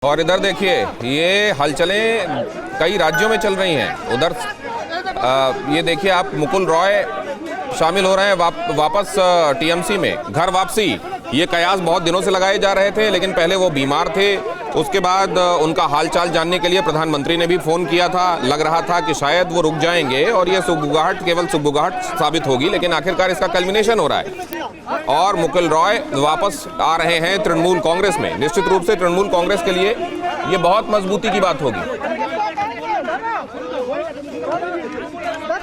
और इधर देखिए ये हलचलें कई राज्यों में चल रही हैं। उधर ये देखिए आप मुकुल रॉय शामिल हो रहे हैं वापस टीएमसी में। घर वापसी ये कयास बहुत दिनों से लगाए जा रहे थे, लेकिन पहले वो बीमार थे। उसके बाद उनका हालचाल जानने के लिए प्रधानमंत्री ने भी फोन किया था। लग रहा था कि शायद वो रुक जाएंगे और ये सुगबुगाहट केवल सुगबुगाहट साबित होगी, लेकिन आखिरकार इसका कल्मिनेशन हो रहा है और मुकुल रॉय वापस आ रहे हैं तृणमूल कांग्रेस में। निश्चित रूप से तृणमूल कांग्रेस के लिए ये बहुत मजबूती की बात होगी।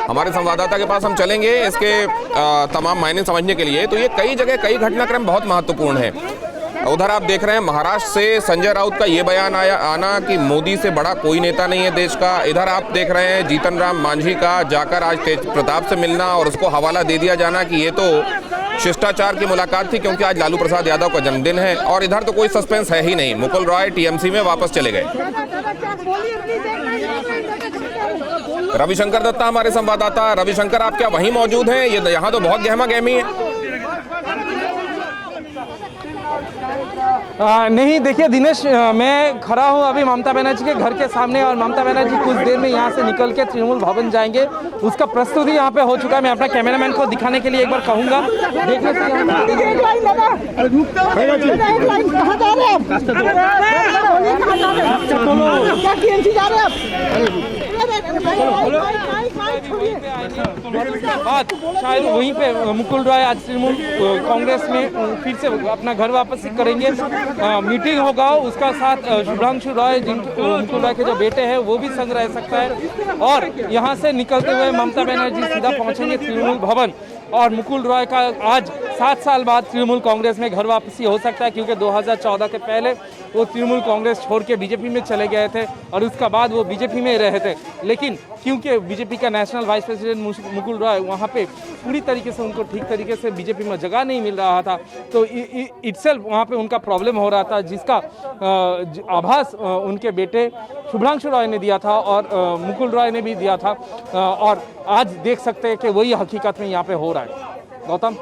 हमारे संवाददाता के पास हम चलेंगे इसके तमाम मायने समझने के लिए। तो ये कई जगह कई घटनाक्रम बहुत महत्वपूर्ण है। उधर आप देख रहे हैं महाराष्ट्र से संजय राउत का ये बयान आना कि मोदी से बड़ा कोई नेता नहीं है देश का। इधर आप देख रहे हैं जीतन राम मांझी का जाकर आज तेज प्रताप से मिलना और उसको हवाला दे दिया जाना कि ये तो शिष्टाचार की मुलाकात थी क्योंकि आज लालू प्रसाद यादव का जन्मदिन है। और इधर तो कोई सस्पेंस है ही नहीं, मुकुल रॉय टीएमसी में वापस चले गए। रविशंकर दत्ता हमारे संवाददाता। रविशंकर, आप क्या वहीं मौजूद हैं? ये यहाँ तो बहुत गहमा गहमी है। नहीं, देखिए दिनेश, मैं खड़ा हूँ अभी ममता बनर्जी के घर के सामने और ममता बनर्जी कुछ देर में यहाँ से निकल के तृणमूल भवन जाएंगे। उसका प्रस्तुति यहाँ पे हो चुका है। मैं अपना कैमरामैन को दिखाने के लिए एक बार कहूँगा। देखने से बात शायद वहीं पे मुकुल रॉय आज तृणमूल कांग्रेस में फिर से अपना घर वापसी करेंगे। मीटिंग होगा उसका साथ शुभ्रांशु रॉय, जिनके मुकुल रॉय के जो बेटे हैं, वो भी संग रह सकता है। और यहाँ से निकलते हुए ममता बनर्जी सीधा पहुँचेंगे तृणमूल भवन और मुकुल रॉय का आज 7 साल बाद तृणमूल कांग्रेस में घर वापसी हो सकता है, क्योंकि 2014 के पहले वो तृणमूल कांग्रेस छोड़ के बीजेपी में चले गए थे और उसका बाद वो बीजेपी में रहे थे। लेकिन क्योंकि बीजेपी का national vice president Mukul Roy वहाँ पे पूरी तरीके से उनको ठीक तरीके से बीजेपी में जगह नहीं मिल रहा था, तो इटसेल्फ वहाँ पे उनका प्रॉब्लम हो रहा था, जिसका आभास उनके बेटे शुभ्रांशु रॉय ने दिया था और मुकुल रॉय ने भी दिया था। और आज देख सकते हैं कि वही हकीकत में यहाँ पे हो रहा है। गौतम,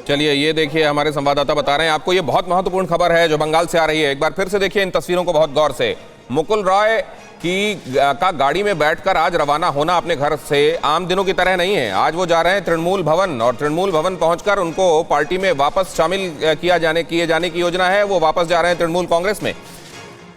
चलिए ये देखिए हमारे संवाददाता बता रहे हैं आपको, ये बहुत महत्वपूर्ण खबर है जो बंगाल से आ रही है। एक बार फिर से देखिए इन तस्वीरों को बहुत गौर से। मुकुल रॉय का गाड़ी में बैठकर आज रवाना होना अपने घर से आम दिनों की तरह नहीं है। आज वो जा रहे हैं तृणमूल भवन और तृणमूल भवन पहुंचकर उनको पार्टी में वापस शामिल किए जाने की योजना है। वो वापस जा रहे हैं तृणमूल कांग्रेस में।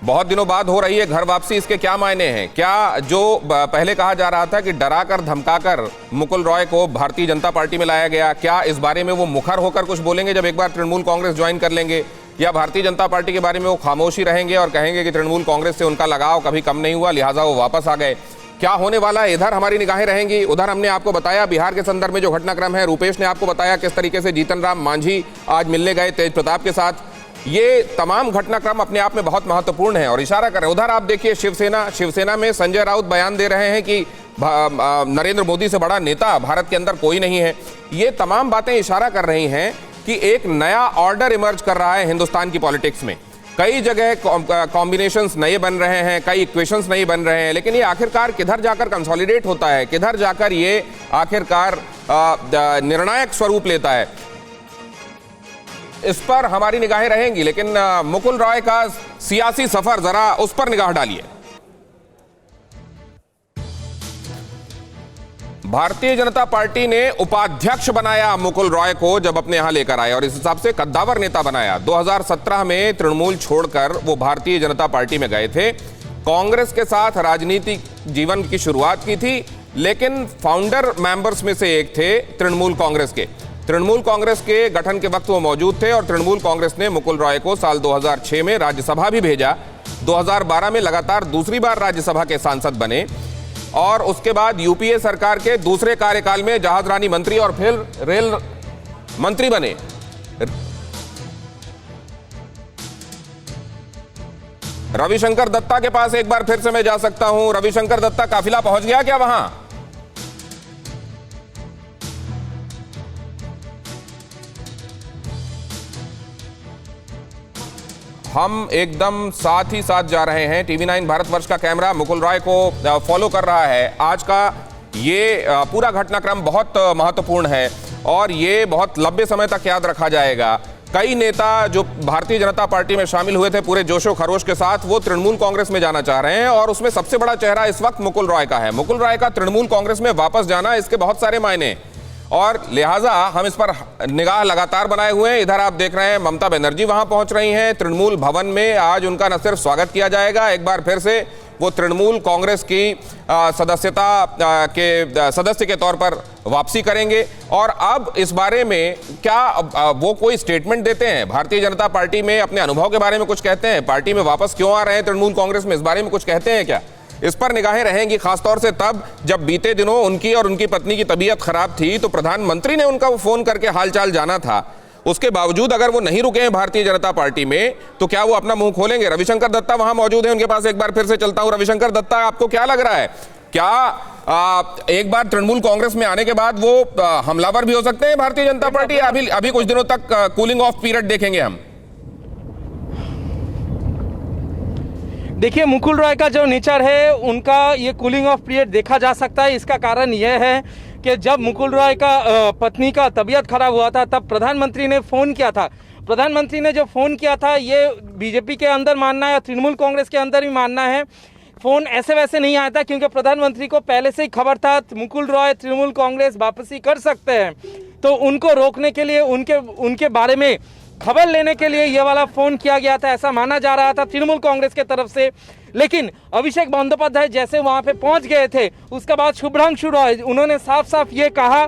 बहुत दिनों बाद हो रही है घर वापसी, इसके क्या मायने हैं? क्या जो पहले कहा जा रहा था कि डराकर धमकाकर मुकुल रॉय को भारतीय जनता पार्टी में लाया गया, क्या इस बारे में वो मुखर होकर कुछ बोलेंगे जब एक बार तृणमूल कांग्रेस ज्वाइन कर लेंगे, या भारतीय जनता पार्टी के बारे में वो खामोशी रहेंगे और कहेंगे कि तृणमूल कांग्रेस से उनका लगाव कभी कम नहीं हुआ लिहाजा वो वापस आ गए? क्या होने वाला है, इधर हमारी निगाहें रहेंगी। उधर हमने आपको बताया बिहार के संदर्भ में जो घटनाक्रम है, रूपेश ने आपको बताया किस तरीके से जीतन राम मांझी आज मिलने गए तेज प्रताप के साथ। ये तमाम घटनाक्रम अपने आप में बहुत महत्वपूर्ण है और इशारा कर रहे हैं। उधर आप देखिए शिवसेना में संजय राउत बयान दे रहे हैं कि नरेंद्र मोदी से बड़ा नेता भारत के अंदर कोई नहीं है। ये तमाम बातें इशारा कर रही हैं कि एक नया ऑर्डर इमर्ज कर रहा है हिंदुस्तान की पॉलिटिक्स में। कई जगह कॉम्बिनेशंस नए बन रहे हैं, कई इक्वेशंस नए बन रहे हैं, लेकिन ये आखिरकार किधर जाकर कंसोलिडेट होता है, किधर जाकर ये आखिरकार निर्णायक स्वरूप लेता है, इस पर हमारी निगाहें रहेंगी। लेकिन मुकुल रॉय का सियासी सफर, जरा उस पर निगाह डालिए। भारतीय जनता पार्टी ने उपाध्यक्ष बनाया मुकुल रॉय को जब अपने यहां लेकर आए और इस हिसाब से कद्दावर नेता बनाया। 2017 में तृणमूल छोड़कर वो भारतीय जनता पार्टी में गए थे। कांग्रेस के साथ राजनीतिक जीवन की शुरुआत की थी, लेकिन फाउंडर मेंबर्स में से एक थे तृणमूल कांग्रेस के। तृणमूल कांग्रेस के गठन के वक्त वो मौजूद थे और तृणमूल कांग्रेस ने मुकुल रॉय को साल 2006 में राज्यसभा भी भेजा। 2012 में लगातार दूसरी बार राज्यसभा के सांसद बने और उसके बाद यूपीए सरकार के दूसरे कार्यकाल में जहाजरानी मंत्री और फिर रेल मंत्री बने। रविशंकर दत्ता के पास एक बार फिर से मैं जा सकता हूं। रविशंकर दत्ता, काफिला पहुंच गया क्या वहां? हम एकदम साथ ही साथ जा रहे हैं। TV9 भारतवर्ष का कैमरा मुकुल रॉय को फॉलो कर रहा है। आज का ये पूरा घटनाक्रम बहुत महत्वपूर्ण है और ये बहुत लंबे समय तक याद रखा जाएगा। कई नेता जो भारतीय जनता पार्टी में शामिल हुए थे पूरे जोशो खरोश के साथ, वो तृणमूल कांग्रेस में जाना चाह रहे हैं और उसमें सबसे बड़ा चेहरा इस वक्त मुकुल रॉय का है। मुकुल रॉय का तृणमूल कांग्रेस में वापस जाना, इसके बहुत सारे मायने और लिहाजा हम इस पर निगाह लगातार बनाए हुए हैं। इधर आप देख रहे हैं ममता बनर्जी वहां पहुंच रही हैं तृणमूल भवन में। आज उनका न सिर्फ स्वागत किया जाएगा, एक बार फिर से वो तृणमूल कांग्रेस की सदस्यता के सदस्य के तौर पर वापसी करेंगे। और अब इस बारे में क्या वो कोई स्टेटमेंट देते हैं, भारतीय जनता पार्टी में अपने अनुभव के बारे में कुछ कहते हैं, पार्टी में वापस क्यों आ रहे हैं तृणमूल कांग्रेस में, इस बारे में कुछ कहते हैं क्या? इस पर निगाहें रहेंगी, खासतौर से तब जब बीते दिनों उनकी और उनकी पत्नी की तबीयत खराब थी तो प्रधानमंत्री ने उनका वो फोन करके हालचाल जाना था। उसके बावजूद अगर वो नहीं रुके हैं भारतीय जनता पार्टी में तो क्या वो अपना मुंह खोलेंगे? रविशंकर दत्ता वहां मौजूद है, उनके पास एक बार फिर से चलता हूं। रविशंकर दत्ता, आपको क्या लग रहा है, क्या एक बार तृणमूल कांग्रेस में आने के बाद वो हमलावर भी हो सकते हैं भारतीय जनता पार्टी, या अभी कुछ दिनों तक कूलिंग ऑफ पीरियड देखेंगे हम? देखिए, मुकुल रॉय का जो नेचर है उनका ये कूलिंग ऑफ पीरियड देखा जा सकता है। इसका कारण यह है कि जब मुकुल रॉय का पत्नी का तबीयत खराब हुआ था तब प्रधानमंत्री ने फ़ोन किया था। प्रधानमंत्री ने जो फ़ोन किया था ये बीजेपी के अंदर मानना है और तृणमूल कांग्रेस के अंदर भी मानना है, फ़ोन ऐसे वैसे नहीं आया था क्योंकि प्रधानमंत्री को पहले से ही खबर था मुकुल रॉय तृणमूल कांग्रेस वापसी कर सकते हैं। तो उनको रोकने के लिए, उनके बारे में खबर लेने के लिए ये वाला फोन किया गया था, ऐसा माना जा रहा था तृणमूल कांग्रेस के तरफ से। लेकिन अभिषेक बंदोपाध्याय जैसे वहां पे पहुंच गए थे उसके बाद शुभ्रांशु रॉय उन्होंने साफ साफ ये कहा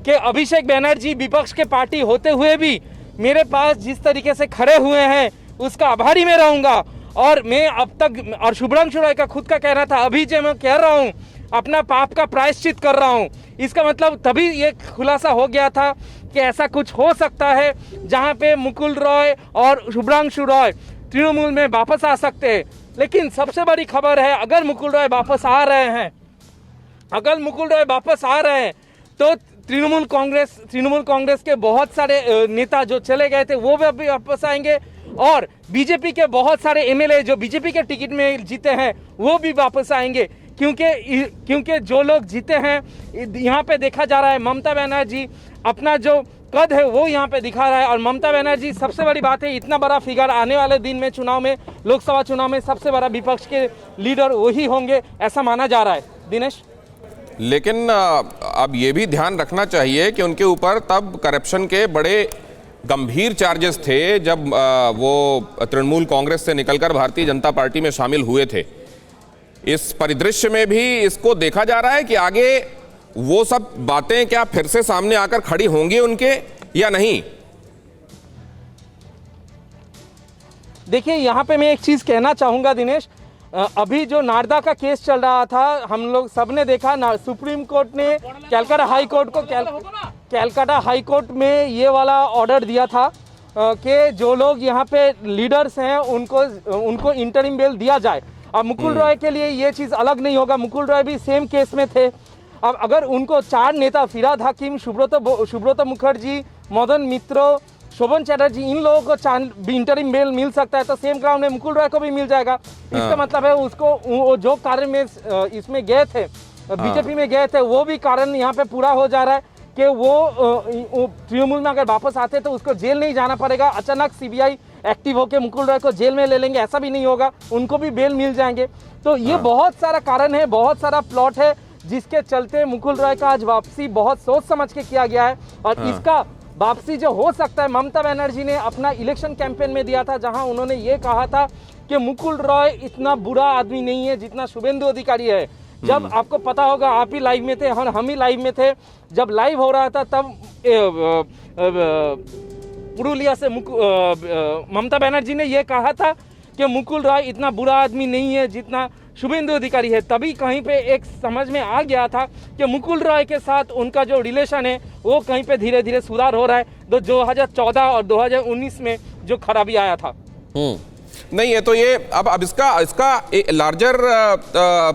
कि अभिषेक बनर्जी विपक्ष के पार्टी होते हुए भी मेरे पास जिस तरीके से खड़े हुए हैं उसका आभारी मैं रहूंगा। और मैं अब तक, और शुभ्रांशु रॉय का खुद का कहना था, अभी जो मैं कह रहा हूँ अपना पाप का प्रायश्चित कर रहा हूँ। इसका मतलब तभी ये खुलासा हो गया था कि ऐसा कुछ हो सकता है जहां पे मुकुल रॉय और शुभ्रांशु रॉय तृणमूल में वापस आ सकते हैं। लेकिन सबसे बड़ी खबर है, अगर मुकुल रॉय वापस आ रहे हैं तो तृणमूल कांग्रेस के बहुत सारे नेता जो चले गए थे वो भी अभी वापस आएंगे और बीजेपी के बहुत सारे एमएलए जो बीजेपी के टिकट में जीते हैं वो भी वापस आएंगे। क्योंकि जो लोग जीते हैं यहाँ पे देखा जा रहा है ममता बनर्जी अपना जो कद है वो यहाँ पे दिखा रहा है। और ममता बनर्जी, सबसे बड़ी बात है, इतना बड़ा फिगर आने वाले दिन में चुनाव में, लोकसभा चुनाव में सबसे बड़ा विपक्ष के लीडर वही होंगे, ऐसा माना जा रहा है। दिनेश, लेकिन अब ये भी ध्यान रखना चाहिए कि उनके ऊपर तब करप्शन के बड़े गंभीर चार्जेस थे जब वो तृणमूल कांग्रेस से निकलकर भारतीय जनता पार्टी में शामिल हुए थे। इस परिदृश्य में भी इसको देखा जा रहा है कि आगे वो सब बातें क्या फिर से सामने आकर खड़ी होंगी उनके या नहीं? देखिए, यहाँ पे मैं एक चीज कहना चाहूंगा दिनेश, अभी जो नारदा का केस चल रहा था हम लोग सबने देखा, सुप्रीम कोर्ट ने कैलकाटा हाई कोर्ट में ये वाला ऑर्डर दिया था कि जो लोग यहाँ पे लीडर्स हैं उनको इंटरिम बेल दिया जाए। अब मुकुल रॉय के लिए ये चीज़ अलग नहीं होगा, मुकुल रॉय भी सेम केस में थे। अब अगर उनको 4 नेता, फिराद हकीम, सुब्रत मुखर्जी, मदन मित्र, शोभन चैटर्जी, इन लोगों को इंटरिम बेल मिल सकता है तो सेम ग्राउंड में मुकुल रॉय को भी मिल जाएगा। इसका मतलब है उसको वो जो कारण में इसमें गए थे, बीजेपी में गए थे, वो भी कारण यहाँ पे पूरा हो जा रहा है कि वो तृणमूल में अगर वापस आते तो उसको जेल नहीं जाना पड़ेगा। अचानक सीबीआई एक्टिव होकर मुकुल रॉय को जेल में ले लेंगे, ऐसा भी नहीं होगा, उनको भी बेल मिल जाएंगे। तो ये बहुत सारा कारण है, बहुत सारा प्लॉट है जिसके चलते मुकुल रॉय का आज वापसी बहुत सोच समझ के किया गया है। और इसका वापसी जो हो सकता है, ममता बनर्जी ने अपना इलेक्शन कैंपेन में दिया था जहां उन्होंने ये कहा था कि मुकुल रॉय इतना बुरा आदमी नहीं है जितना शुभेंदु अधिकारी है। जब आपको पता होगा, आप ही लाइव में थे और हम ही लाइव में थे, जब लाइव हो रहा था तब पुरुलिया से ममता बनर्जी ने यह कहा था कि मुकुल रॉय इतना बुरा आदमी नहीं है जितना शुभेंदु अधिकारी है। तभी कहीं पे एक समझ में आ गया था कि मुकुल रॉय के साथ उनका जो रिलेशन है वो कहीं पे धीरे धीरे सुधार हो रहा है। 2014 और 2019 में जो खराबी आया था। नहीं है तो ये अब इसका लार्जर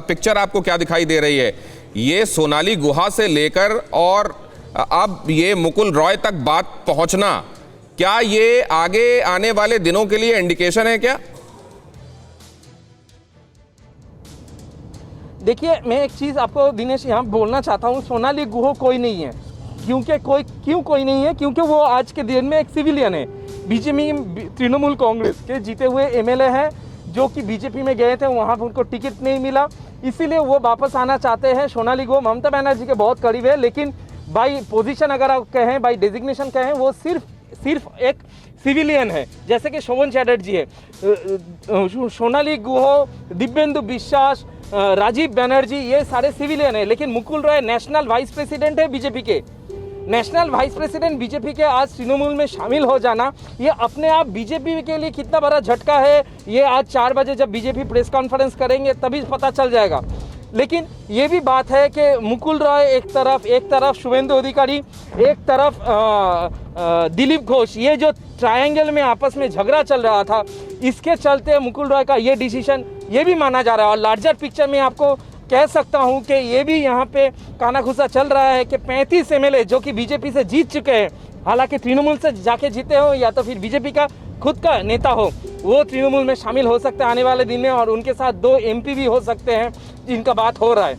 पिक्चर आपको क्या दिखाई दे रही है? ये सोनाली गुहा से लेकर और अब ये मुकुल रॉय तक बात पहुंचना, क्या ये आगे आने वाले दिनों के लिए इंडिकेशन है क्या? देखिए, मैं एक चीज़ आपको दिनेश यहाँ बोलना चाहता हूँ, सोनाली गुहा कोई नहीं है। क्यों कोई नहीं है? क्योंकि वो आज के दिन में एक सिविलियन है। बीजेपी तृणमूल कांग्रेस के जीते हुए एमएलए हैं जो कि बीजेपी में गए थे, वहाँ पर उनको टिकट नहीं मिला, इसीलिए वो वापस आना चाहते हैं। सोनाली गुह ममता बनर्जी के बहुत करीब है, लेकिन बाई पोजीशन अगर आप कहें, बाई डेजिग्नेशन कहें, वो सिर्फ एक सिविलियन है, जैसे कि शोभन चैटर्जी है। सोनाली गुह, दिव्येंदु विश्वास, राजीव बनर्जी, ये सारे सिविलियन है, लेकिन Mukul Roy national vice president है बीजेपी के। नेशनल वाइस प्रेसिडेंट बीजेपी के आज तृणमूल में शामिल हो जाना, ये अपने आप बीजेपी के लिए कितना बड़ा झटका है, ये आज 4 बजे जब बीजेपी प्रेस कॉन्फ्रेंस करेंगे तभी पता चल जाएगा। लेकिन ये भी बात है कि मुकुल रॉय एक तरफ शुभेंदु अधिकारी, एक तरफ दिलीप घोष, ये जो ट्रायंगल में आपस में झगड़ा चल रहा था, इसके चलते मुकुल रॉय का ये डिसीजन ये भी माना जा रहा है। और लार्जर पिक्चर में आपको कह सकता हूं कि ये भी यहाँ पे कानाघुसा चल रहा है कि 35 एमएलए जो कि बीजेपी से जीत चुके हैं, हालांकि तृणमूल से जाके जीते हो या तो फिर बीजेपी का खुद का नेता हो, वो तृणमूल में शामिल हो सकते हैं आने वाले दिन में, और उनके साथ 2 एमपी भी हो सकते हैं जिनका बात हो रहा है।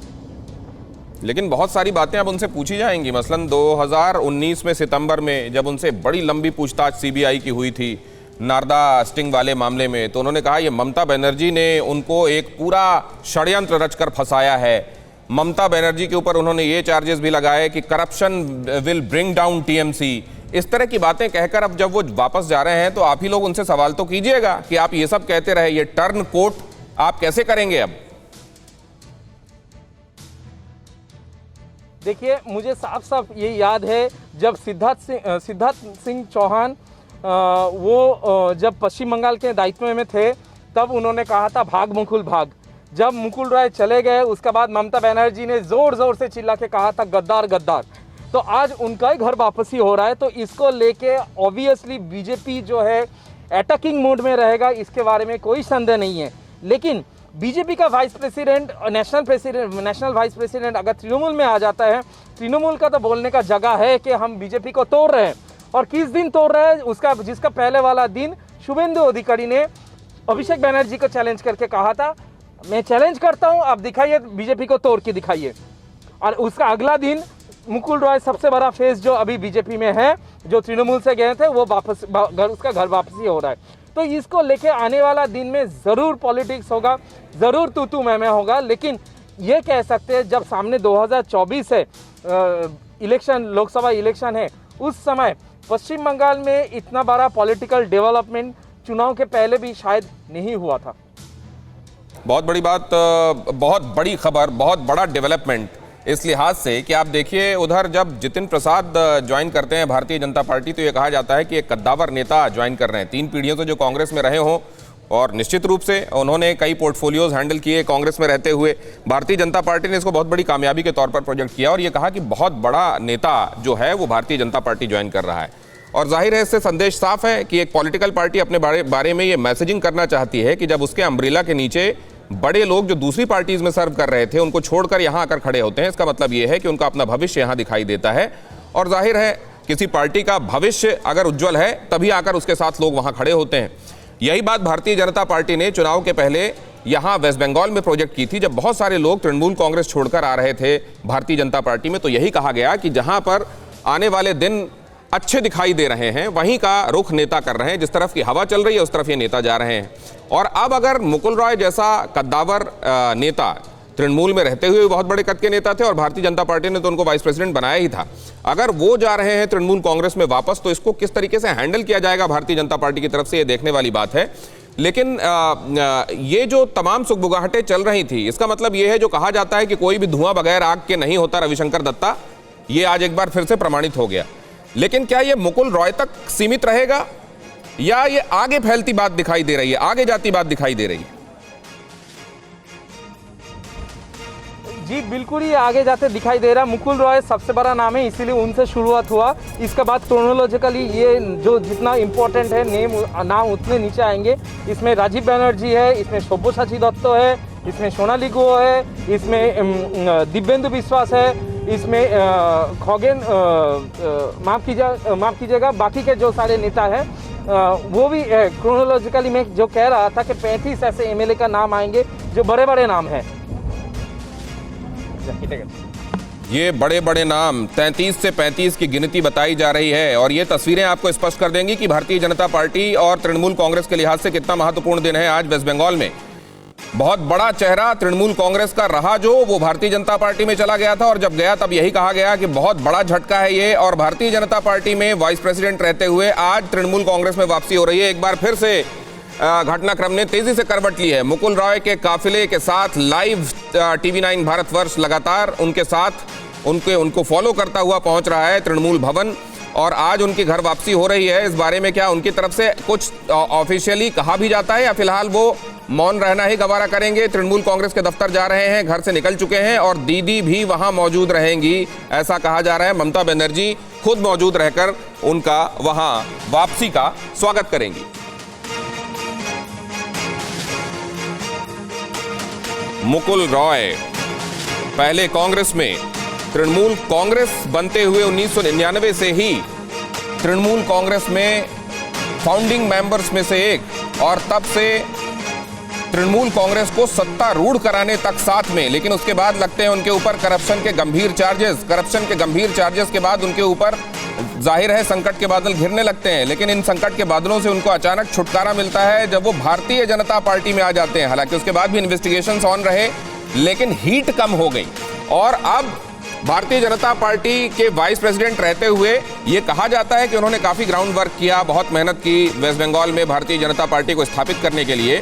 लेकिन बहुत सारी बातें अब उनसे पूछी जाएंगी। मसलन 2019 में सितंबर में जब उनसे बड़ी लंबी पूछताछ सीबीआई की हुई थी नारदा स्टिंग वाले मामले में, तो उन्होंने कहा ये ममता बनर्जी ने उनको एक पूरा षड्यंत्र रचकर फंसाया है। ममता बनर्जी के ऊपर उन्होंने ये चार्जेस भी लगाए कि corruption will bring down TMC. इस तरह की बातें कहकर अब जब वो वापस जा रहे हैं तो आप ही लोग उनसे सवाल तो कीजिएगा कि आप ये सब कहते रहे, ये टर्न कोट आप कैसे करेंगे अब? देखिए, मुझे साफ साफ ये याद है जब सिद्धार्थ सिंह चौहान वो जब पश्चिम बंगाल के दायित्व में थे, तब उन्होंने कहा था भाग मुकुल भाग। जब मुकुल रॉय चले गए उसके बाद ममता बनर्जी ने जोर जोर से चिल्ला के कहा था गद्दार गद्दार। तो आज उनका ही घर वापसी हो रहा है, तो इसको लेके ऑब्वियसली बीजेपी जो है अटैकिंग मोड में रहेगा, इसके बारे में कोई संदेह नहीं है। लेकिन बीजेपी का vice president, national vice president अगर तृणमूल में आ जाता है, तृणमूल का तो बोलने का जगह है कि हम बीजेपी को तोड़ रहे हैं। और किस दिन तोड़ रहे हैं उसका, जिसका पहले वाला दिन शुभेंदु अधिकारी ने अभिषेक बनर्जी को चैलेंज करके कहा था मैं चैलेंज करता हूं, आप दिखाइए बीजेपी को तोड़ के दिखाइए। और उसका अगला दिन मुकुल रॉय सबसे बड़ा फेस जो अभी बीजेपी में है, जो तृणमूल से गए थे, वो वापस उसका घर वापसी हो रहा है। तो इसको लेके आने वाला दिन में ज़रूर पॉलिटिक्स होगा, ज़रूर तू मैं होगा। लेकिन ये कह सकते हैं जब सामने 2024 है इलेक्शन, लोकसभा इलेक्शन है, उस समय पश्चिम बंगाल में इतना बड़ा पॉलिटिकल डेवलपमेंट चुनाव के पहले भी शायद नहीं हुआ था। बहुत बड़ी बात, बहुत बड़ी खबर, बहुत बड़ा डेवलपमेंट इस लिहाज से कि आप देखिए उधर जब जितिन प्रसाद ज्वाइन करते हैं भारतीय जनता पार्टी, तो ये कहा जाता है कि एक कद्दावर नेता ज्वाइन कर रहे हैं। 3 पीढ़ियों से जो कांग्रेस में रहे हों, और निश्चित रूप से उन्होंने कई पोर्टफोलियोज हैंडल किए कांग्रेस में रहते हुए। भारतीय जनता पार्टी ने इसको बहुत बड़ी कामयाबी के तौर पर प्रोजेक्ट किया और ये कहा कि बहुत बड़ा नेता जो है वो भारतीय जनता पार्टी ज्वाइन कर रहा है। और जाहिर है इससे संदेश साफ है कि एक पॉलिटिकल पार्टी अपने बारे में ये मैसेजिंग करना चाहती है कि जब उसके अम्ब्रेला के नीचे बड़े लोग जो दूसरी पार्टीज में सर्व कर रहे थे उनको छोड़कर यहाँ आकर खड़े होते हैं, इसका मतलब ये है कि उनका अपना भविष्य यहाँ दिखाई देता है। और जाहिर है किसी पार्टी का भविष्य अगर उज्जवल है तभी आकर उसके साथ लोग वहाँ खड़े होते हैं। यही बात भारतीय जनता पार्टी ने चुनाव के पहले यहाँ वेस्ट बंगाल में प्रोजेक्ट की थी, जब बहुत सारे लोग तृणमूल कांग्रेस छोड़कर आ रहे थे भारतीय जनता पार्टी में। तो यही कहा गया कि जहाँ पर आने वाले दिन अच्छे दिखाई दे रहे हैं वहीं का रुख नेता कर रहे हैं, जिस तरफ की हवा चल रही है उस तरफ ये नेता जा रहे हैं। और अब अगर मुकुल रॉय जैसा कद्दावर नेता, तृणमूल में रहते हुए बहुत बड़े कद के नेता थे और भारतीय जनता पार्टी ने तो उनको वाइस प्रेसिडेंट बनाया ही था, अगर वो जा रहे हैं तृणमूल कांग्रेस में वापस, तो इसको किस तरीके से हैंडल किया जाएगा भारतीय जनता पार्टी की तरफ से, ये देखने वाली बात है। लेकिन ये जो तमाम सुगबुगाहटें चल रही थी, इसका मतलब ये है जो कहा जाता है कि कोई भी धुआं बगैर आग के नहीं होता, रविशंकर दत्ता, ये आज एक बार फिर से प्रमाणित हो गया। लेकिन क्या ये मुकुल रॉय तक सीमित रहेगा या ये आगे फैलती बात दिखाई दे रही है, आगे जाती बात दिखाई दे रही है? जी बिल्कुल, ये आगे जाते दिखाई दे रहा। मुकुल रॉय सबसे बड़ा नाम है, इसीलिए उनसे शुरुआत हुआ। इसके बाद क्रोनोलॉजिकली ये जो जितना इम्पोर्टेंट है नाम उतने नीचे आएंगे। इसमें राजीव बनर्जी है, इसमें सब्यसाची दत्त है, इसमें सोनाली गुह है, इसमें दिव्येंदु विश्वास है, इसमें खगेन माफ़ कीजिएगा बाकी के जो सारे नेता हैं वो भी क्रोनोलॉजिकली मैं जो कह रहा था कि 35 ऐसे एमएलए का नाम आएंगे जो बड़े बड़े नाम हैं। ये बड़े बड़े नाम 33 से 35 की गिनती बताई जा रही है और ये तस्वीरें आपको स्पष्ट कर देंगी कि भारतीय जनता पार्टी और तृणमूल कांग्रेस के लिहाज से कितना महत्वपूर्ण दिन है आज वेस्ट बंगाल में। बहुत बड़ा चेहरा तृणमूल कांग्रेस का रहा जो वो भारतीय जनता पार्टी में चला गया था और जब गया तब यही कहा गया कि बहुत बड़ा झटका है ये, और भारतीय जनता पार्टी में वाइस प्रेसिडेंट रहते हुए आज तृणमूल कांग्रेस में वापसी हो रही है। एक बार फिर से घटनाक्रम ने तेजी से करवट ली है। मुकुल रॉय के काफिले के साथ लाइव TV9 भारतवर्ष लगातार उनके साथ उनको फॉलो करता हुआ पहुंच रहा है तृणमूल भवन, और आज उनकी घर वापसी हो रही है। इस बारे में क्या उनकी तरफ से कुछ ऑफिशियली कहा भी जाता है या फिलहाल वो मौन रहना ही गवारा करेंगे? तृणमूल कांग्रेस के दफ्तर जा रहे हैं, घर से निकल चुके हैं और दीदी भी वहां मौजूद रहेंगी, ऐसा कहा जा रहा है। ममता बनर्जी खुद मौजूद रहकर उनका वहां वापसी का स्वागत करेंगी। मुकुल रॉय पहले कांग्रेस में, तृणमूल कांग्रेस बनते हुए 1999 से ही तृणमूल कांग्रेस में फाउंडिंग मेंबर्स में से एक, और तब से तृणमूल कांग्रेस को सत्तारूढ़ कराने तक साथ में, लेकिन उसके बाद लगते हैं उनके ऊपर करप्शन के गंभीर चार्जेस के बाद उनके ऊपर जाहिर है संकट के बादल घिरने लगते हैं। लेकिन इन संकट के बादलों से उनको अचानक छुटकारा मिलता है जब वो भारतीय जनता पार्टी में आ जाते हैं। हालांकि उसके बाद भी इन्वेस्टिगेशंस ऑन रहे, लेकिन हीट कम हो गई और अब भारतीय जनता पार्टी के वाइस प्रेसिडेंट रहते हुए ये कहा जाता है कि उन्होंने काफी ग्राउंड वर्क किया, बहुत मेहनत की वेस्ट बंगाल में भारतीय जनता पार्टी को स्थापित करने के लिए।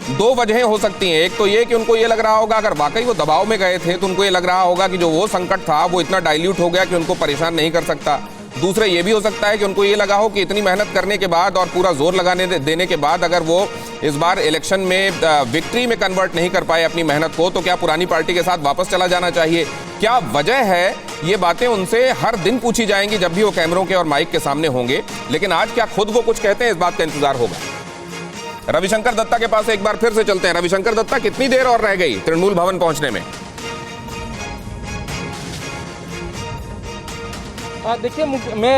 दो वजहें हो सकती हैं। एक तो ये कि उनको ये लग रहा होगा, अगर वाकई वो दबाव में गए थे तो उनको ये लग रहा होगा कि जो वो संकट था वो इतना डाइल्यूट हो गया कि उनको परेशान नहीं कर सकता। दूसरा ये भी हो सकता है कि उनको ये लगा हो कि इतनी मेहनत करने के बाद और पूरा जोर लगाने देने के बाद अगर वो इस बार इलेक्शन में विक्ट्री में कन्वर्ट नहीं कर पाए अपनी मेहनत को, तो क्या पुरानी पार्टी के साथ वापस चला जाना चाहिए? क्या वजह है? ये बातें उनसे हर दिन पूछी जाएंगी जब भी वो कैमरों के और माइक के सामने होंगे। लेकिन आज क्या खुद वो कुछ कहते हैं, इस बात का इंतजार होगा। रविशंकर दत्ता के पास एक बार फिर से चलते हैं। रविशंकर दत्ता, कितनी देर और रह गई तृणमूल भवन पहुंचने में? देखिए,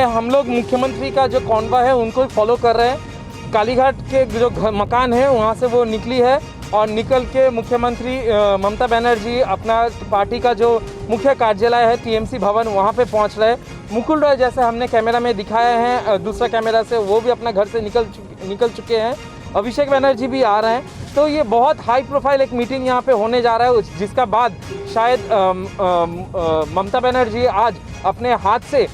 हम लोग मुख्यमंत्री का जो कॉन्वा है उनको फॉलो कर रहे हैं। कालीघाट के जो मकान है वहाँ से वो निकली है और निकल के मुख्यमंत्री ममता बनर्जी अपना पार्टी का जो मुख्य कार्यालय है TMC भवन वहाँ पे पहुँच रहे हैं। मुकुल रॉय जैसे हमने कैमरा में दिखाया है, दूसरा कैमरा से वो भी अपना घर से निकल चुके हैं। अभिषेक बनर्जी भी आ रहे हैं। तो ये बहुत हाई प्रोफाइल एक मीटिंग यहाँ पे होने जा रहा है, जिसका बाद शायद ममता बनर्जी आज अपने हाथ से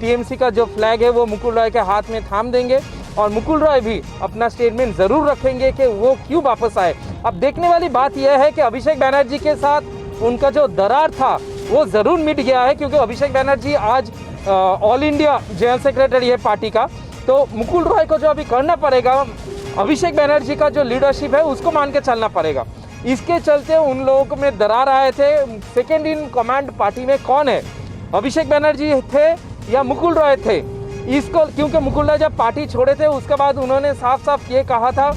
TMC का जो फ्लैग है वो मुकुल रॉय के हाथ में थाम देंगे और मुकुल रॉय भी अपना स्टेटमेंट ज़रूर रखेंगे कि वो क्यों वापस आए। अब देखने वाली बात यह है कि अभिषेक बनर्जी के साथ उनका जो दरार था वो ज़रूर मिट गया है, क्योंकि अभिषेक बनर्जी आज ऑल इंडिया जनरल सेक्रेटरी है पार्टी का। तो मुकुल रॉय को जो अभी करना पड़ेगा, अभिषेक बनर्जी का जो लीडरशिप है उसको मान के चलना पड़ेगा। इसके चलते उन लोगों में दरार आए थे। सेकेंड इन कमांड पार्टी में कौन है, अभिषेक बनर्जी थे या मुकुल रॉय थे? इसको क्योंकि मुकुल रॉय जब पार्टी छोड़े थे उसके बाद उन्होंने साफ साफ ये कहा था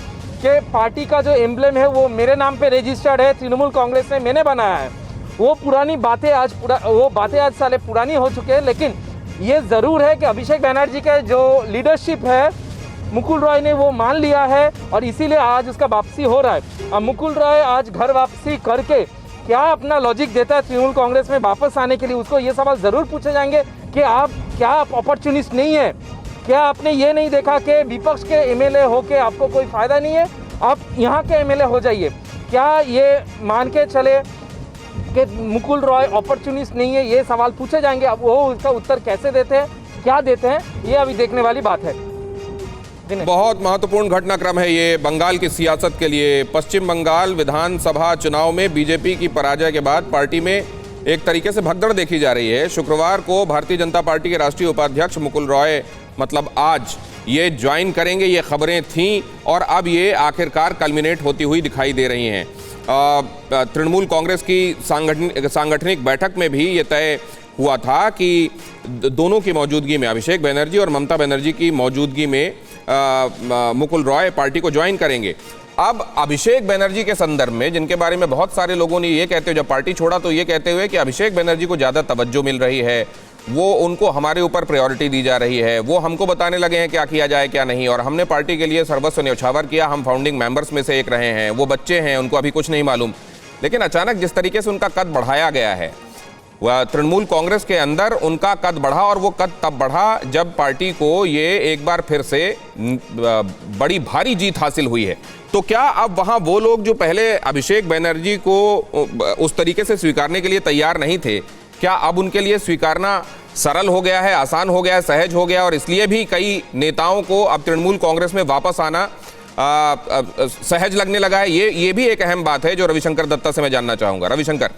कि पार्टी का जो एम्ब्लेम है वो मेरे नाम पे रजिस्टर्ड है, तृणमूल कांग्रेस ने मैंने बनाया है। वो पुरानी बातें आज साले पुरानी हो चुके हैं। लेकिन ये ज़रूर है कि अभिषेक बनर्जी का जो लीडरशिप है मुकुल रॉय ने वो मान लिया है और इसीलिए आज उसका वापसी हो रहा है। अब मुकुल रॉय आज घर वापसी करके क्या अपना लॉजिक देता है तृणमूल कांग्रेस में वापस आने के लिए, उसको ये सवाल ज़रूर पूछे जाएंगे कि आप अपॉर्चुनिस्ट नहीं है? क्या आपने ये नहीं देखा कि विपक्ष के MLA होके आपको कोई फ़ायदा नहीं है, आप यहाँ के MLA हो जाइए? क्या ये मान के चले कि मुकुल रॉय अपॉर्चुनिस्ट नहीं है? ये सवाल पूछे जाएंगे। अब वो उसका उत्तर कैसे देते हैं, क्या देते हैं, ये अभी देखने वाली बात है। बहुत महत्वपूर्ण घटनाक्रम है ये बंगाल की सियासत के लिए। पश्चिम बंगाल विधानसभा चुनाव में बीजेपी की पराजय के बाद पार्टी में एक तरीके से भगदड़ देखी जा रही है। शुक्रवार को भारतीय जनता पार्टी के राष्ट्रीय उपाध्यक्ष मुकुल रॉय आज ये ज्वाइन करेंगे, ये खबरें थीं और अब ये आखिरकार कल्मिनेट होती हुई दिखाई दे रही हैं। तृणमूल कांग्रेस की सांगठनिक बैठक में भी ये तय हुआ था कि दोनों की मौजूदगी में, अभिषेक बनर्जी और ममता बनर्जी की मौजूदगी में मुकुल रॉय पार्टी को ज्वाइन करेंगे। अब अभिषेक बनर्जी के संदर्भ में, जिनके बारे में बहुत सारे लोगों ने ये कहते हुए जब पार्टी छोड़ा तो ये कहते हुए कि अभिषेक बनर्जी को ज़्यादा तवज्जो मिल रही है, वो उनको हमारे ऊपर प्रायोरिटी दी जा रही है, वो हमको बताने लगे हैं क्या किया जाए क्या नहीं, और हमने पार्टी के लिए सर्वस्व न्यौछावर किया, हम फाउंडिंग मेंबर्स में से एक रहे हैं, वो बच्चे हैं, उनको अभी कुछ नहीं मालूम। लेकिन अचानक जिस तरीके से उनका कद बढ़ाया गया है तृणमूल कांग्रेस के अंदर उनका कद बढ़ा, और वो कद तब बढ़ा जब पार्टी को ये एक बार फिर से बड़ी भारी जीत हासिल हुई है। तो क्या अब वहां वो लोग जो पहले अभिषेक बनर्जी को उस तरीके से स्वीकारने के लिए तैयार नहीं थे, क्या अब उनके लिए स्वीकारना सरल हो गया है, आसान हो गया है, सहज हो गया, और इसलिए भी कई नेताओं को अब तृणमूल कांग्रेस में वापस आना सहज लगने लगा है? ये भी एक अहम बात है जो रविशंकर दत्ता से मैं जानना चाहूंगा। रविशंकर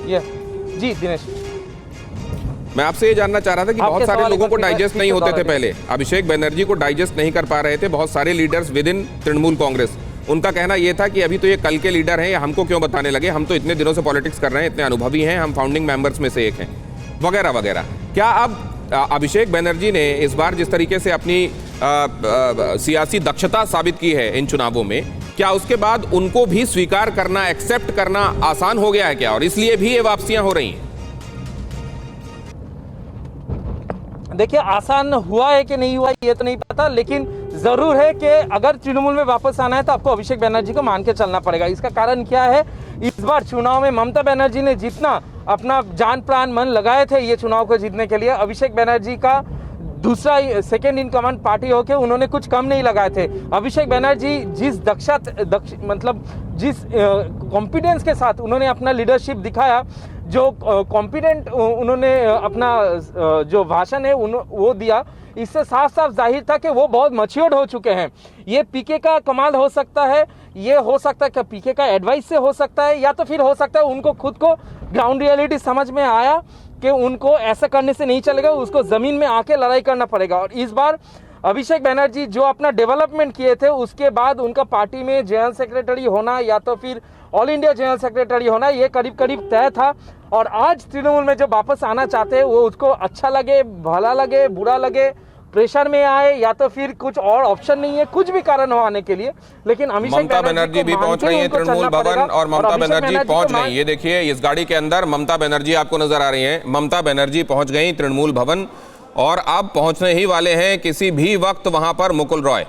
जी दिनेश, मैं आपसे ये जानना चाह रहा था कि बहुत सारे लोगों को डाइजेस्ट नहीं होते थे पहले, अभिषेक बनर्जी को डाइजेस्ट नहीं कर पा रहे थे बहुत सारे leaders with in Trinamool Congress. उनका कहना यह था कि अभी तो ये कल के लीडर हैं, या हमको क्यों बताने लगे, हम तो इतने दिनों से पॉलिटिक्स कर रहे हैं, इतने अनुभवी हैं, हम फाउंडिंग मेंबर्स में से एक हैं, वगैरह वगैरह। क्या अब अभिषेक बनर्जी ने इस बार जिस तरीके से अपनी सियासी दक्षता साबित की है इन चुनावों में, क्या उसके बाद उनको भी स्वीकार करना, एक्सेप्ट करना आसान हो गया है क्या, और इसलिए भी ये वापसियां हो रही हैं? देखिए, आसान हुआ है कि नहीं हुआ ये तो नहीं पता, लेकिन जरूर है कि अगर तृणमूल में वापस आना है तो आपको अभिषेक बनर्जी को मान के चलना पड़ेगा। इसका कारण क्या है, इस बार चुनाव में ममता बनर्जी ने जितना अपना जान प्राण मन लगाए थे ये चुनाव को जीतने के लिए, अभिषेक बनर्जी का दूसरा सेकेंड इन कमांड पार्टी होके उन्होंने कुछ कम नहीं लगाए थे। अभिषेक बनर्जी जिस मतलब जिस कॉन्फिडेंस के साथ उन्होंने अपना लीडरशिप दिखाया, जो कॉन्फिडेंट उन्होंने अपना जो भाषण है वो दिया, इससे साफ साफ जाहिर था कि वो बहुत मैच्योर्ड हो चुके हैं। ये पीके का कमाल हो सकता है, ये हो सकता है कि पीके का एडवाइस से हो सकता है, या तो फिर हो सकता है उनको खुद को ग्राउंड रियलिटी समझ में आया कि उनको ऐसा करने से नहीं चलेगा, उसको जमीन में आके लड़ाई करना पड़ेगा। और इस बार अभिषेक बनर्जी जो अपना डेवलपमेंट किए थे, उसके बाद उनका पार्टी में जनरल सेक्रेटरी होना या तो फिर ऑल इंडिया जनरल सेक्रेटरी होना, ये करीब करीब तय था। और आज तृणमूल में जो वापस आना चाहते हैं, वो उसको अच्छा लगे, भला लगे, बुरा लगे, प्रेशर में आए, या तो फिर कुछ और ऑप्शन नहीं है, कुछ भी कारण हो आने के लिए, लेकिन ममता बनर्जी भी पहुंच रही है तृणमूल भवन, और ममता बनर्जी पहुंच गई। ये देखिए, इस गाड़ी के अंदर ममता बनर्जी आपको नजर आ रही हैं। ममता बनर्जी पहुंच गई तृणमूल भवन, और अब पहुंचने ही वाले हैं किसी भी वक्त वहां पर मुकुल रॉय।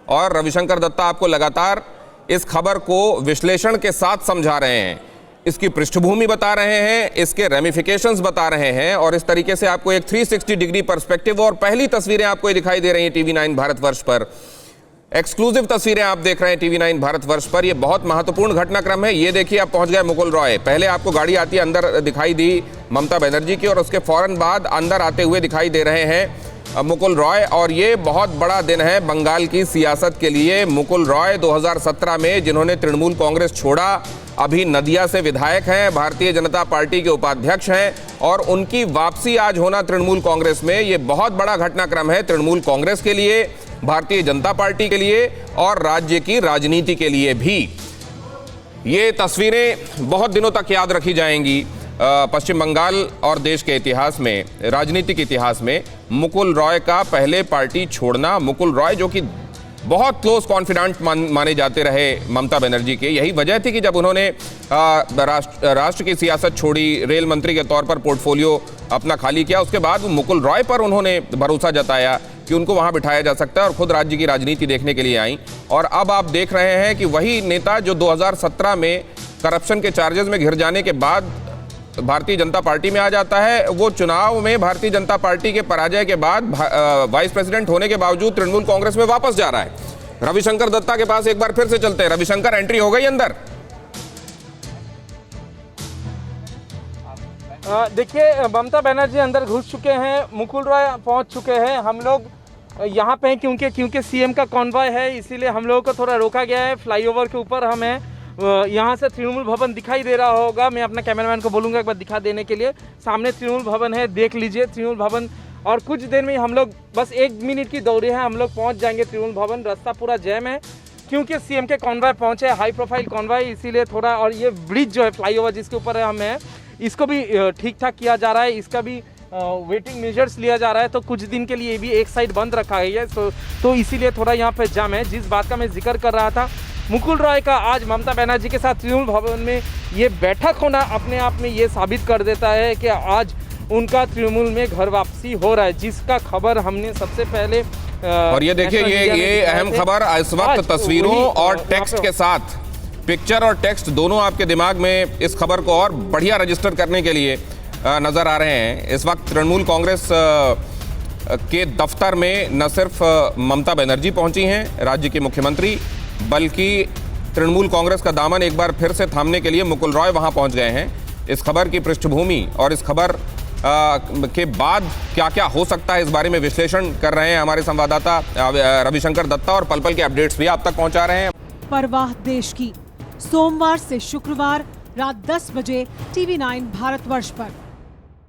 और रविशंकर दत्ता आपको लगातार इस खबर को विश्लेषण के साथ समझा रहे हैं, इसकी पृष्ठभूमि बता रहे हैं, इसके रेमिफिकेशंस बता रहे हैं, और इस तरीके से आपको एक 360 डिग्री पर्सपेक्टिव, और पहली तस्वीरें आपको ये दिखाई दे रही हैं TV9 भारतवर्ष पर, एक्सक्लूसिव तस्वीरें आप देख रहे हैं TV9 भारतवर्ष पर। ये बहुत महत्वपूर्ण घटनाक्रम है। ये देखिए, आप पहुंच गए मुकुल रॉय। पहले आपको गाड़ी आती है, अंदर दिखाई दी ममता बनर्जी की, और उसके फौरन बाद अंदर आते हुए दिखाई दे रहे हैं मुकुल रॉय। और ये बहुत बड़ा दिन है बंगाल की सियासत के लिए। मुकुल रॉय 2017 में, जिन्होंने तृणमूल कांग्रेस छोड़ा, अभी नदिया से विधायक हैं, भारतीय जनता पार्टी के उपाध्यक्ष हैं, और उनकी वापसी आज होना तृणमूल कांग्रेस में, ये बहुत बड़ा घटनाक्रम है तृणमूल कांग्रेस के लिए, भारतीय जनता पार्टी के लिए, और राज्य की राजनीति के लिए भी। ये तस्वीरें बहुत दिनों तक याद रखी जाएंगी पश्चिम बंगाल और देश के इतिहास में, राजनीतिक इतिहास में। मुकुल रॉय का पहले पार्टी छोड़ना, मुकुल रॉय जो कि बहुत क्लोज कॉन्फिडेंट माने जाते रहे ममता बनर्जी के, यही वजह थी कि जब उन्होंने राष्ट्र की सियासत छोड़ी, रेल मंत्री के तौर पर पोर्टफोलियो अपना खाली किया, उसके बाद मुकुल रॉय पर उन्होंने भरोसा जताया कि उनको वहां बिठाया जा सकता है, और खुद राज्य की राजनीति देखने के लिए आई। और अब आप देख रहे हैं कि वही नेता जो 2017 में करप्शन के चार्जेस में घिर जाने के बाद भारतीय जनता पार्टी में आ जाता है, वो चुनाव में भारतीय जनता पार्टी के पराजय के बाद वाइस प्रेसिडेंट होने के बावजूद तृणमूल कांग्रेस में वापस जा रहा है। रविशंकर दत्ता के पास एक बार फिर से चलते हैं। रविशंकर, एंट्री हो गई अंदर? देखिए, ममता बनर्जी अंदर घुस चुके हैं, मुकुल रॉय पहुंच चुके हैं। हम लोग यहाँ पे हैं क्योंकि सीएम का कॉन्वॉय है, इसीलिए हम लोगों को थोड़ा रोका गया है। फ्लाईओवर के ऊपर हम हैं, यहाँ से तृणमूल भवन दिखाई दे रहा होगा। मैं अपना कैमरामैन को बोलूँगा एक बार दिखा देने के लिए। सामने तृणमूल भवन है, देख लीजिए तृणमूल भवन। और कुछ देर में हम लोग, बस 1 मिनट की दौड़ी है, हम लोग पहुँच जाएंगे तृणमूल भवन। रास्ता पूरा जैम है क्योंकि सीएम के कॉन्वॉय पहुँचे, हाई प्रोफाइल कॉन्वॉय, इसीलिए थोड़ा। और ये ब्रिज जो है, फ्लाईओवर जिसके ऊपर है हम हैं, इसको भी ठीक ठाक किया जा रहा है, इसका भी वेटिंग मेजर्स लिया जा रहा है। तो कुछ दिन के लिए भी एक साइड बंद रखा गया है, तो इसीलिए थोड़ा यहाँ पे जाम है। जिस बात का मैं जिक्र कर रहा था, मुकुल रॉय का आज ममता बनर्जी के साथ तृणमूल भवन में ये बैठक होना अपने आप में ये साबित कर देता है कि आज उनका तृणमूल में घर वापसी हो रहा है, जिसका खबर हमने सबसे पहले और ये देखिए, ये अहम खबर इस वक्त तस्वीरों और टेक्स्ट के साथ पिक्चर और टेक्स्ट दोनों आपके दिमाग में इस खबर को और बढ़िया रजिस्टर करने के लिए नजर आ रहे हैं। इस वक्त तृणमूल कांग्रेस के दफ्तर में न सिर्फ ममता बनर्जी पहुंची हैं राज्य की मुख्यमंत्री, बल्कि तृणमूल कांग्रेस का दामन एक बार फिर से थामने के लिए मुकुल रॉय वहां पहुंच गए हैं। इस खबर की पृष्ठभूमि और इस खबर के बाद क्या क्या हो सकता है इस बारे में विश्लेषण कर रहे हैं हमारे संवाददाता रविशंकर दत्ता, और पल पल के अपडेट्स भी आप तक पहुंचा रहे हैं। परवाह देश की, सोमवार से शुक्रवार रात 10 बजे TV9 भारतवर्ष पर।